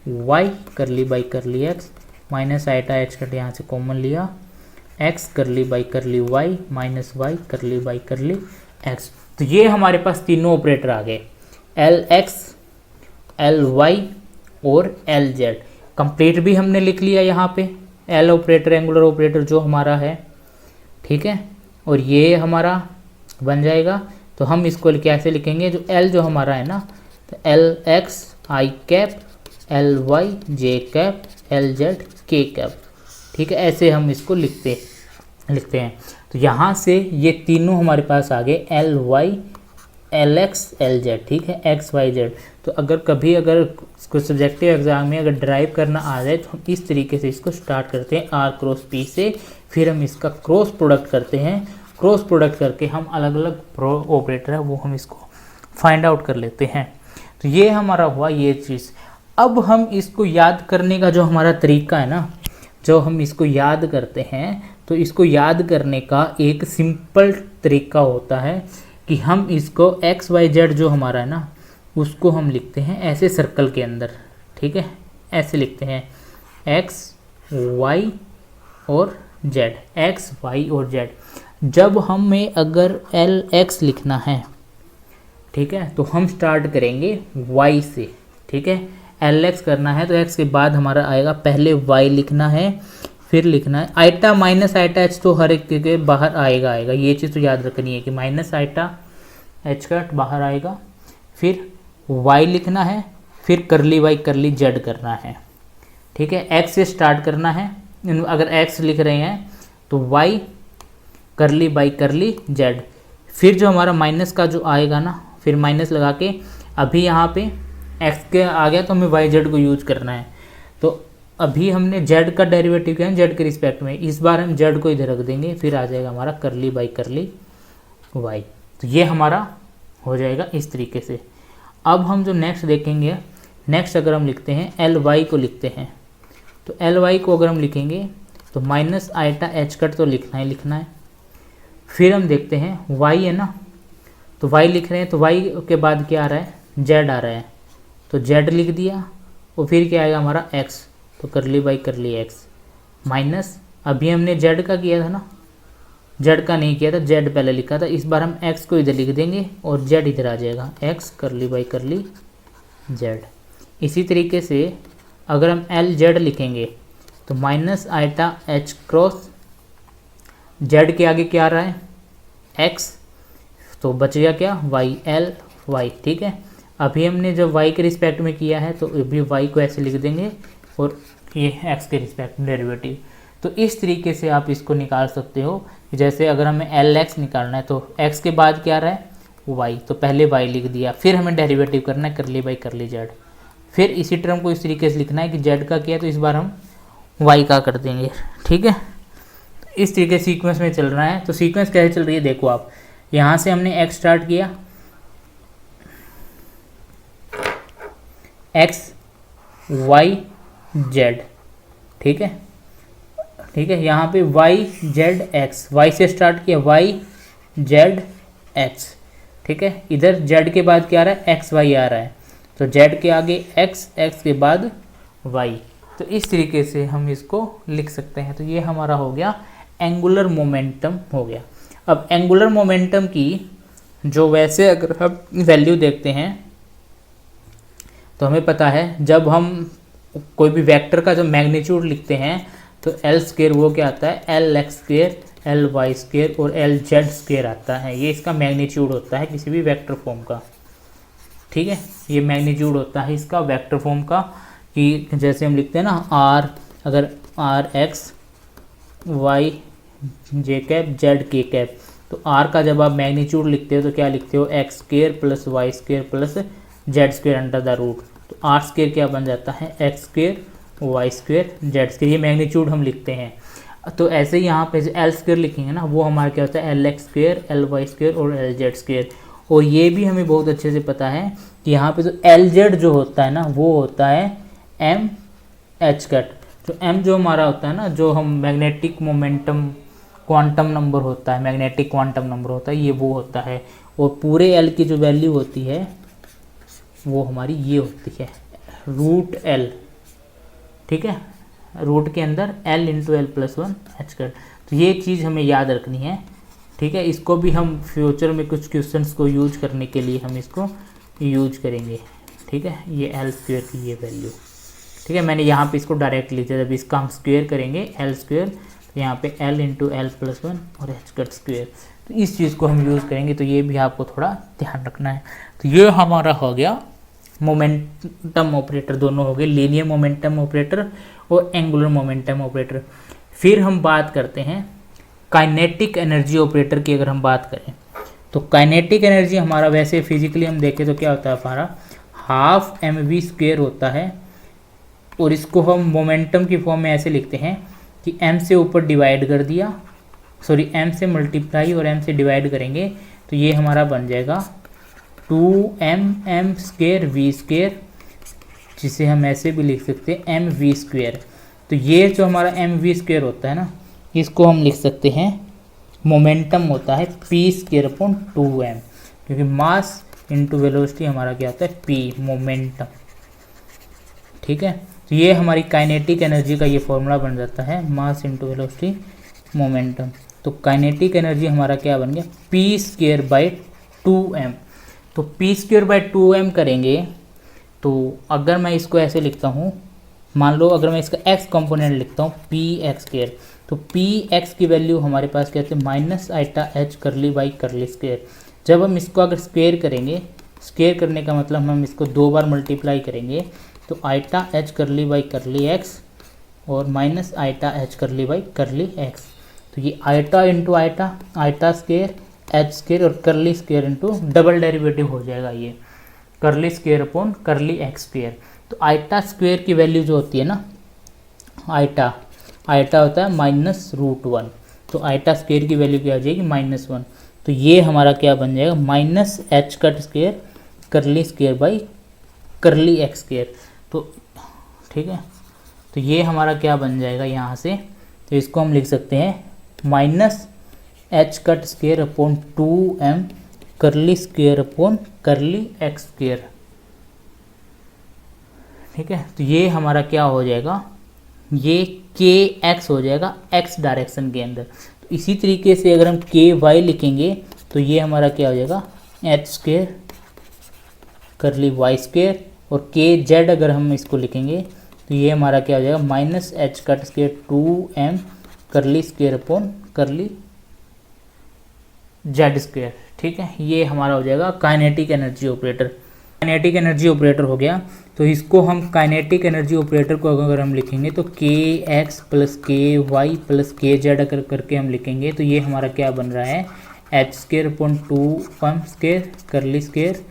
y curly by curly x minus iota h cut यहाँ से कॉमन लिया x curly by y minus y curly by curly x. तो ये हमारे पास तीनों ऑपरेटर आ गए, एल एक्स, एल वाई और एल जेड। कंप्लीट भी हमने लिख लिया यहाँ पे एल ऑपरेटर, एंगुलर ऑपरेटर जो हमारा है, ठीक है, और ये हमारा बन जाएगा। तो हम इसको कैसे लिखेंगे, जो एल जो हमारा है ना, तो एल एक्स आई cap, L Y j cap, L Z के कैप, ठीक है, ऐसे हम इसको लिखते हैं। तो यहाँ से ये तीनों हमारे पास आ गए L y L x L z, ठीक है, एक्स वाई जेड। तो अगर कभी कुछ सब्जेक्टिव एग्जाम में अगर ड्राइव करना आ जाए तो हम इस तरीके से इसको स्टार्ट करते हैं आर क्रॉस पी से, फिर हम इसका क्रॉस प्रोडक्ट करते हैं, क्रॉस प्रोडक्ट करके हम अलग अलग ऑपरेटर है वो हम इसको फाइंड आउट कर लेते हैं। तो ये हमारा हुआ ये चीज़। अब हम इसको याद करने का जो हमारा तरीका है ना, जो हम इसको याद करते हैं, तो इसको याद करने का एक सिंपल तरीका होता है कि हम इसको एक्स वाई जेड जो हमारा है ना, उसको हम लिखते हैं ऐसे सर्कल के अंदर, ठीक है, ऐसे लिखते हैं एक्स वाई और जेड, एक्स वाई और जेड। जब हमें अगर एल एक्स लिखना है, ठीक है, तो हम स्टार्ट करेंगे वाई से, ठीक है, एल एक्स करना है तो एक्स के बाद हमारा आएगा, पहले वाई लिखना है, फिर लिखना है आइटा माइनस आइटा एच, तो हर एक के बाहर आएगा, ये चीज़ तो याद रखनी है कि माइनस आइटा एच कट बाहर आएगा, फिर वाई लिखना है, फिर करली वाई करली जेड करना है, ठीक है, एक्स से स्टार्ट करना है। अगर एक्स लिख रहे हैं तो Y curly by curly Z, फिर जो हमारा माइनस का जो आएगा ना, फिर माइनस लगा के अभी यहाँ पे एक्स के आ गया तो हमें वाई जेड को यूज करना है। तो अभी हमने जेड का डेरिवेटिव किया है जेड के रिस्पेक्ट में, इस बार हम जेड को इधर रख देंगे, फिर आ जाएगा हमारा करली बाई करली वाई। तो ये हमारा हो जाएगा इस तरीके से। अब हम जो नेक्स्ट देखेंगे, नेक्स्ट अगर हम लिखते हैं एल वाई को लिखते हैं, तो एल वाई को अगर हम लिखेंगे तो माइनस आइटा एच कट तो लिखना है। फिर हम देखते हैं वाई है ना, तो वाई लिख रहे हैं, तो वाई के बाद क्या आ रहा है, जेड आ रहा है, तो जेड लिख दिया, और फिर क्या आएगा हमारा एक्स, तो करली बाई करली एक्स माइनस, अभी हमने जेड का किया था ना, जेड का नहीं किया था, जेड पहले लिखा था, इस बार हम एक्स को इधर लिख देंगे और जेड इधर आ जाएगा, x curly by curly Z. इसी तरीके से अगर हम एल जेड लिखेंगे तो minus iota h cross, z के आगे क्या आ रहा है एक्स, तो बच गया क्या वाई एल वाई, ठीक है। अभी हमने जब वाई के रिस्पेक्ट में किया है तो अभी वाई को ऐसे लिख देंगे और ये एक्स के रिस्पेक्ट में डेरिवेटिव। तो इस तरीके से आप इसको निकाल सकते हो कि जैसे अगर हमें एल एक्स निकालना है तो एक्स के बाद क्या आ रहा है वाई, तो पहले वाई लिख दिया, फिर हमें डेरिवेटिव करना है करली बाई करली जेड, फिर इसी टर्म को इस तरीके से लिखना है कि जेड का किया तो इस बार हम वाई का कर देंगे, ठीक है। इस तरीके सीक्वेंस में चल रहा है। तो सीक्वेंस कैसे चल रही है देखो आप, यहाँ से हमने एक्स स्टार्ट किया, एक्स वाई जेड, ठीक है, यहाँ पे वाई जेड एक्स, वाई से स्टार्ट किया वाई जेड एक्स, ठीक है, इधर जेड के बाद क्या आ रहा है एक्स वाई आ रहा है, तो जेड के आगे एक्स, एक्स के बाद वाई। तो इस तरीके से हम इसको लिख सकते हैं। तो ये हमारा हो गया एंगुलर मोमेंटम हो गया। अब एंगुलर मोमेंटम की जो वैसे अगर हम वैल्यू देखते हैं तो हमें पता है जब हम कोई भी वेक्टर का जब मैग्नीट्यूड लिखते हैं तो एल स्क्वायर वो क्या आता है L x square, L y square और एल जेड स्क्वायर आता है। ये इसका मैग्नीट्यूड होता है किसी भी वेक्टर फॉर्म का, ठीक है। ये मैग्नीट्यूड होता है इसका वेक्टर फॉर्म का, कि जैसे हम लिखते हैं ना आर, अगर r x y j cap z के कैप। तो आर का जब आप मैग्नीट्यूड लिखते हो तो क्या लिखते हो, x square plus y square plus z square under the root. तो आर स्क्वेयर क्या बन जाता है, x square y square z square, ये मैग्नीट्यूड हम लिखते हैं। तो ऐसे ही यहाँ पे एल स्क्वेयर लिखेंगे ना, वो हमारा क्या होता है, L x square L y square और एल जेड स्क्वेयर। और ये भी हमें बहुत अच्छे से पता है कि यहाँ पे जो एल जेड जो होता है ना, वो होता है एम एच कट। जो एम जो हमारा होता है ना, जो हम मैग्नेटिक मोमेंटम क्वांटम नंबर होता है, मैग्नेटिक क्वांटम नंबर होता है, ये वो होता है। और पूरे एल की जो वैल्यू होती है वो हमारी ये होती है रूट एल, ठीक है, रूट के अंदर L into L plus one H cut. तो ये चीज़ हमें याद रखनी है, ठीक है। इसको भी हम फ्यूचर में कुछ क्वेश्चंस को यूज करने के लिए हम इसको यूज करेंगे, ठीक है। ये एल स्क्वेयर की ये वैल्यू, ठीक है। मैंने यहाँ पे इसको डायरेक्ट लिखा, जब इसका हम स्क्वेयर करेंगे एल स्क्वेयर, तो यहाँ पे L into L plus one और एच कट स्क्वेयर। तो इस चीज़ को हम यूज़ करेंगे, तो ये भी आपको थोड़ा ध्यान रखना है। तो ये हमारा हो गया मोमेंटम ऑपरेटर, दोनों हो गए, लीनियर मोमेंटम ऑपरेटर और एंगुलर मोमेंटम ऑपरेटर। फिर हम बात करते हैं काइनेटिक एनर्जी ऑपरेटर की। अगर हम बात करें तो काइनेटिक एनर्जी हमारा, वैसे फिजिकली हम देखें तो क्या होता है हमारा, हाफ एम वी स्क्वेयर होता है। और इसको हम मोमेंटम की फॉर्म में ऐसे लिखते हैं कि m से ऊपर डिवाइड कर दिया, सॉरी m से मल्टीप्लाई और m से डिवाइड करेंगे, तो ये हमारा बन जाएगा 2m स्क्वेयर वी स्क्वेयर, जिसे हम ऐसे भी लिख सकते हैं एम वी स्क्वेयर। तो ये जो हमारा एम वी स्क्वेयर होता है ना, इसको हम लिख सकते हैं मोमेंटम होता है p स्क्वेयर अपॉन 2m, क्योंकि मास इंटू वेलोसिटी हमारा क्या होता है p, मोमेंटम, ठीक है। तो ये हमारी काइनेटिक एनर्जी का ये फॉर्मूला बन जाता है, मास इंटू वेलोसिटी मोमेंटम। तो काइनेटिक एनर्जी हमारा क्या बन गया, p स्क्वेयर बाई 2m। तो p स्क्वेयर बाई 2m करेंगे, तो अगर मैं इसको ऐसे लिखता हूँ, मान लो अगर मैं इसका x कंपोनेंट लिखता हूँ पी एक्स स्क्वेयर, तो पी एक्स की वैल्यू हमारे पास क्या होती है, minus iota H curly by curly square. जब हम इसको अगर स्क्वेयर करेंगे, स्क्वेयर करने का मतलब हम इसको 2 बार मल्टीप्लाई करेंगे, तो eta H curly by curly X और minus iota H curly by curly x. तो ये eta into eta, eta square H square और curly square into double derivative हो जाएगा ये करली स्क्वेयर अपॉन करली एक्स स्क्वेयर। तो आइटा स्क्वेयर की वैल्यू जो होती है ना, आइटा होता है माइनस रूट 1, तो आइटा स्क्वेयर की वैल्यू क्या आ जाएगी, -1। तो ये हमारा क्या बन जाएगा, minus h cut square curly square by curly x square. तो ठीक है, तो ये हमारा क्या बन जाएगा यहाँ से, तो इसको हम लिख सकते हैं minus h cut square upon 2m करली स्क्वेयर अपॉन करली एक्स स्क्वेयर, ठीक है। तो ये हमारा क्या हो जाएगा, ये के एक्स हो जाएगा एक्स डायरेक्शन के अंदर। तो इसी तरीके से अगर हम के वाई लिखेंगे, तो ये हमारा क्या हो जाएगा, H square curly Y square, और के जेड अगर हम इसको लिखेंगे, तो ये हमारा क्या हो जाएगा, minus h cut square 2m करली square upon curly Z square, ठीक है। ये हमारा हो जाएगा kinetic energy operator. Kinetic energy operator हो गया। तो इसको हम काइनेटिक एनर्जी ऑपरेटर को अगर हम लिखेंगे, तो के एक्स प्लस के वाई प्लस के जेड अगर करके हम लिखेंगे, तो ये हमारा क्या बन रहा है, h square upon 2m square curly square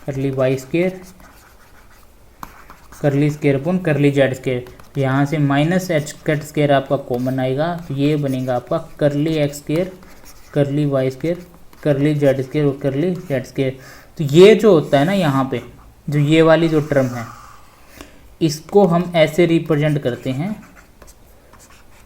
curly Y square curly square upon curly Z square. यहाँ से माइनस एच कट स्क्वेयर आपका कॉमन आएगा, तो ये बनेगा आपका curly x square curly Y square curly Z square और करली जेड स्क्वेयर। तो ये जो होता है ना, यहाँ पे जो ये वाली जो टर्म है, इसको हम ऐसे रिप्रेजेंट करते हैं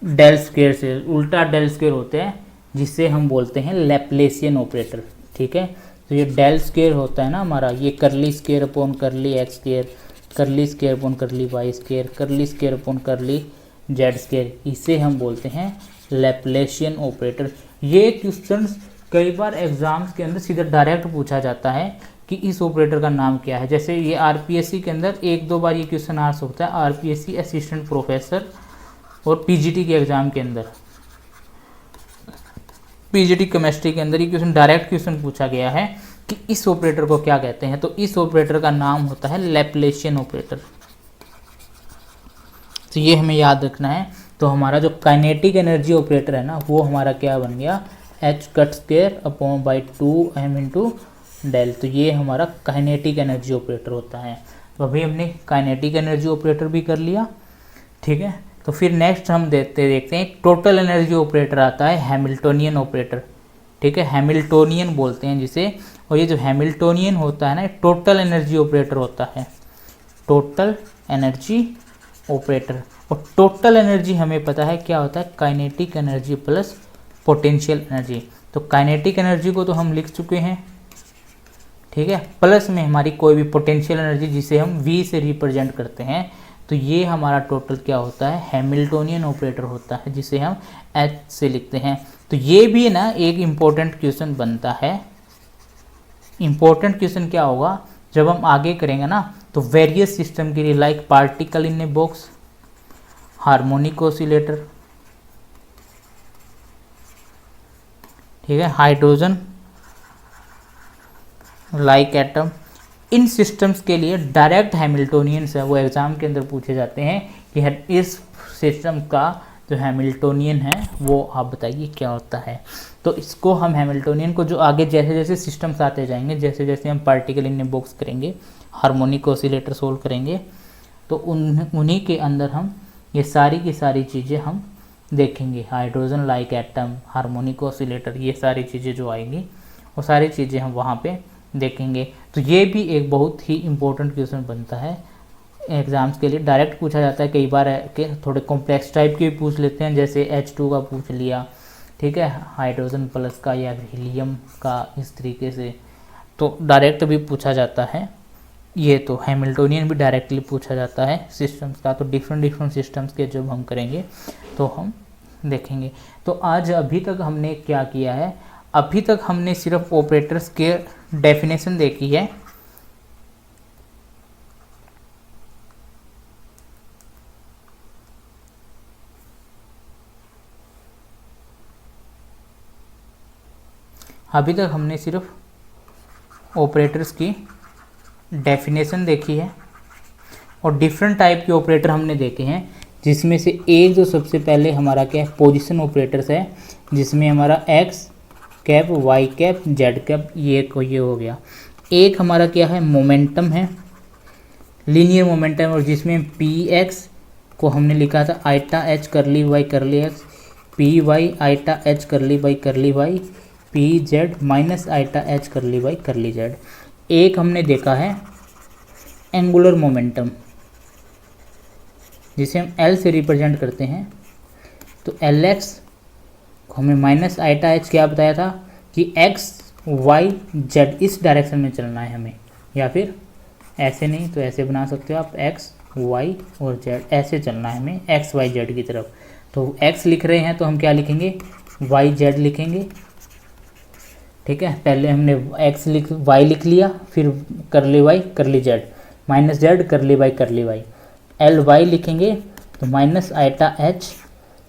डेल स्क्वेयर से, उल्टा डेल स्क्वेयर होते हैं, जिससे हम बोलते हैं लैप्लेसियन ऑपरेटर, ठीक है। तो ये डेल स्क्वेयर होता है ना हमारा, ये करली स्क्वेयर अपॉन करली x square curly square upon करली Y square curly square upon curly Z square, इसे हम बोलते हैं लैप्लेसियन ऑपरेटर। ये क्वेश्चन कई बार एग्जाम्स के अंदर सीधा डायरेक्ट पूछा जाता है कि इस ऑपरेटर का नाम क्या है। जैसे ये आरपीएससी के अंदर 1-2 बार ये क्वेश्चन आ सकता है, आरपीएससी असिस्टेंट प्रोफेसर और पीजीटी के एग्जाम के अंदर, पीजीटी केमिस्ट्री के अंदर ये क्वेश्चन डायरेक्ट क्वेश्चन पूछा गया है कि इस ऑपरेटर को क्या कहते हैं। तो इस ऑपरेटर का नाम होता है लैप्लेसियन ऑपरेटर, तो ये हमें याद रखना है। तो हमारा जो काइनेटिक एनर्जी ऑपरेटर है ना, वो हमारा क्या बन गया, h cut square upon by 2m into del. तो ये हमारा काइनेटिक एनर्जी ऑपरेटर होता है। तो अभी हमने काइनेटिक एनर्जी ऑपरेटर भी कर लिया, ठीक है। तो फिर नेक्स्ट हम देखते हैं टोटल एनर्जी ऑपरेटर आता है, हैमिल्टोनियन ऑपरेटर, ठीक है। हैमिल्टोनियन बोलते हैं जिसे, और ये जो हैमिल्टोनियन होता है ना, टोटल एनर्जी ऑपरेटर होता है, टोटल एनर्जी ऑपरेटर। और टोटल एनर्जी हमें पता है क्या होता है, kinetic energy plus potential energy. तो काइनेटिक एनर्जी को तो हम लिख चुके हैं, ठीक है, प्लस में हमारी कोई भी पोटेंशियल एनर्जी जिसे हम V से रिप्रेजेंट करते हैं। तो ये हमारा टोटल क्या होता है, हैमिल्टोनियन ऑपरेटर होता है, जिसे हम H से लिखते हैं। तो ये भी ना एक इम्पोर्टेंट क्वेश्चन बनता है। इम्पोर्टेंट क्वेश्चन क्या होगा जब हम आगे करेंगे ना, तो वेरियस सिस्टम के लिए, like particle in a box, harmonic oscillator, ठीक है, हाइड्रोजन लाइक एटम, इन सिस्टम्स के लिए डायरेक्ट हैमिल्टोनियंस है वो एग्जाम के अंदर पूछे जाते हैं कि इस सिस्टम का जो हैमिल्टोनियन है वो आप बताइए क्या होता है। तो इसको हम हैमिल्टोनियन को जो आगे जैसे जैसे सिस्टम्स आते जाएंगे, जैसे जैसे हम पार्टिकल इन ए बॉक्स करेंगे, हार्मोनिक ऑसिलेटर सोल्व करेंगे, तो उन्हीं के अंदर हम ये सारी की सारी चीज़ें हम देखेंगे। Hydrogen like atom, harmonic oscillator, ये सारी चीज़ें जो आएंगी वो सारी चीज़ें हम वहाँ पे देखेंगे। तो ये भी एक बहुत ही इम्पोर्टेंट क्वेश्चन बनता है एग्ज़ाम्स के लिए, डायरेक्ट पूछा जाता है। कई बार के थोड़े कॉम्प्लेक्स टाइप के भी पूछ लेते हैं, जैसे H2 का पूछ लिया, ठीक है, हाइड्रोजन प्लस का या हीलियम का, इस तरीके से तो डायरेक्ट भी पूछा जाता है। ये तो हैमिल्टोनियन भी डायरेक्टली पूछा जाता है सिस्टम्स का। तो डिफरेंट सिस्टम्स के जब हम करेंगे तो हम देखेंगे। तो आज अभी तक हमने क्या किया है, अभी तक हमने सिर्फ ऑपरेटर्स के डेफिनेशन देखी है, अभी तक हमने सिर्फ ऑपरेटर्स की डेफिनेशन देखी है और डिफरेंट टाइप के ऑपरेटर हमने देखे हैं, जिसमें से एक जो सबसे पहले हमारा क्या है, पोजीशन ऑपरेटर्स है, जिसमें हमारा x cap, y cap, z cap, ये हो गया। एक हमारा क्या है, मोमेंटम है, लीनियर मोमेंटम, और जिसमें पी एक्स को हमने लिखा था iota H curly Y curly x, P y iota H curly Y curly y, p Z minus iota H curly Y curly z. एक हमने देखा है एंगुलर मोमेंटम, जिसे हम एल से रिप्रेजेंट करते हैं। तो एल एक्स को हमें माइनस आइटा एच क्या बताया था कि एक्स वाई जेड इस डायरेक्शन में चलना है हमें, या फिर ऐसे नहीं तो ऐसे बना सकते हो आप, एक्स वाई और जेड ऐसे चलना है हमें, एक्स वाई जेड की तरफ। तो एक्स लिख रहे हैं तो हम क्या लिखेंगे, वाई जेड लिखेंगे, ठीक है। पहले हमने वाई लिख लिया, फिर curly Y curly Z, minus Z curly Y curly Y, L Y लिखेंगे तो माइनस आइटा एच,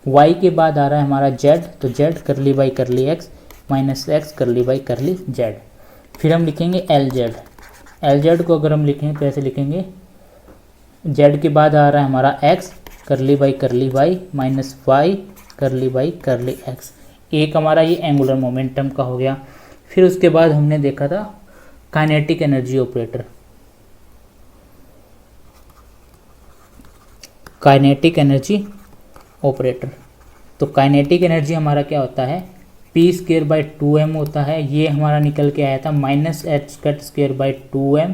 वाई के बाद आ रहा है हमारा जेड, तो Z curly Y curly x minus x करली वाई करली जेड। फिर हम लिखेंगे एल जेड, एल जेड को अगर हम लिखें तो ऐसे लिखेंगे, जेड के बाद आ रहा है हमारा एक्स करली Y minus y curly x. एक हमारा ये एंगुलर मोमेंटम का हो गया। फिर उसके बाद हमने देखा था kinetic energy operator, kinetic energy operator. तो काइनेटिक एनर्जी हमारा क्या होता है, पी स्क्वेयर बाई 2m होता है। ये हमारा निकल के आया था minus h cut square by 2m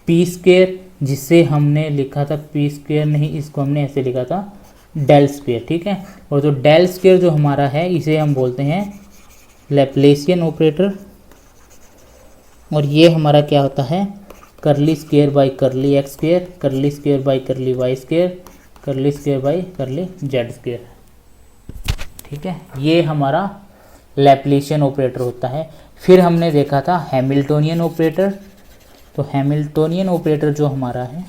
P square, जिसे हमने लिखा था पी स्क्वेयर नहीं, इसको हमने ऐसे लिखा था डेल स्क्वेयर, ठीक है। और जो डेल स्क्वेयर जो हमारा है, इसे हम बोलते हैं लैप्लेसियन ऑपरेटर। और ये हमारा क्या होता है, curly square by curly x square, curly square by curly Y square, curly square by curly Z square, ठीक है। ये हमारा लैप्लेसियन ऑपरेटर होता है। फिर हमने देखा था हैमिल्टोनियन ऑपरेटर। तो हैमिल्टोनियन ऑपरेटर जो हमारा है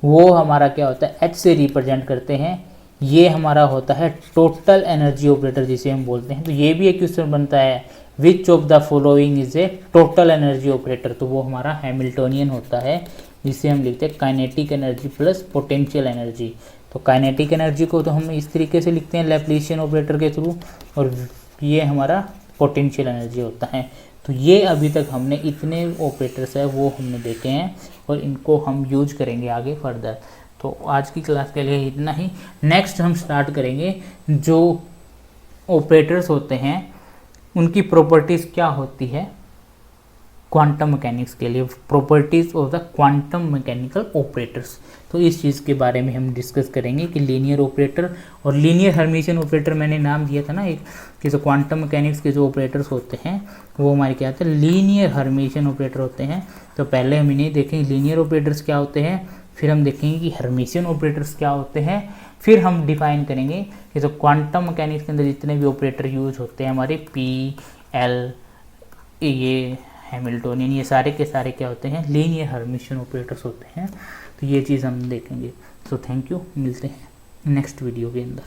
वो हमारा क्या होता है, एच से रिप्रेजेंट करते हैं। ये हमारा होता है टोटल एनर्जी ऑपरेटर, जिसे हम बोलते हैं। तो ये भी एक क्वेश्चन बनता है, which of the following is a total energy operator, तो वो हमारा हैमिल्टोनियन होता है। जिसे हम लिखते हैं kinetic energy plus potential energy. तो काइनेटिक एनर्जी को तो हम इस तरीके से लिखते हैं लैप्लासियन ऑपरेटर के थ्रू, और ये हमारा पोटेंशियल एनर्जी होता है। तो ये अभी तक हमने इतने ऑपरेटर्स है वो हमने देखे हैं और इनको हम यूज करेंगे आगे फर्दर। तो आज की क्लास के लिए इतना ही। नेक्स्ट हम स्टार्ट करेंगे जो ऑपरेटर्स होते हैं उनकी प्रॉपर्टीज़ क्या होती है क्वांटम मैकेनिक्स के लिए, properties of the quantum mechanical operators. तो इस चीज़ के बारे में हम डिस्कस करेंगे कि लीनियर ऑपरेटर और लीनियर हर्मिशियन ऑपरेटर मैंने नाम दिया था ना एक, कि जो क्वांटम मैकेनिक्स के जो ऑपरेटर्स होते हैं वो हमारे क्या होते हैं, लीनियर हर्मिशियन ऑपरेटर होते हैं। तो पहले हम इन्हें देखेंगे लीनियर ऑपरेटर्स क्या होते हैं, फिर हम देखेंगे कि हर्मिशियन ऑपरेटर्स क्या होते हैं, फिर हम डिफाइन करेंगे कि जो क्वांटम मैकेनिक्स के अंदर जितने भी ऑपरेटर यूज होते हैं हमारे पी एल ये हैमिल्टोनियन, ये सारे के सारे क्या होते हैं, लीनियर हर्मिशियन ऑपरेटर्स होते हैं। तो ये चीज़ हम देखेंगे। सो थैंक यू, मिलते हैं नेक्स्ट वीडियो के अंदर।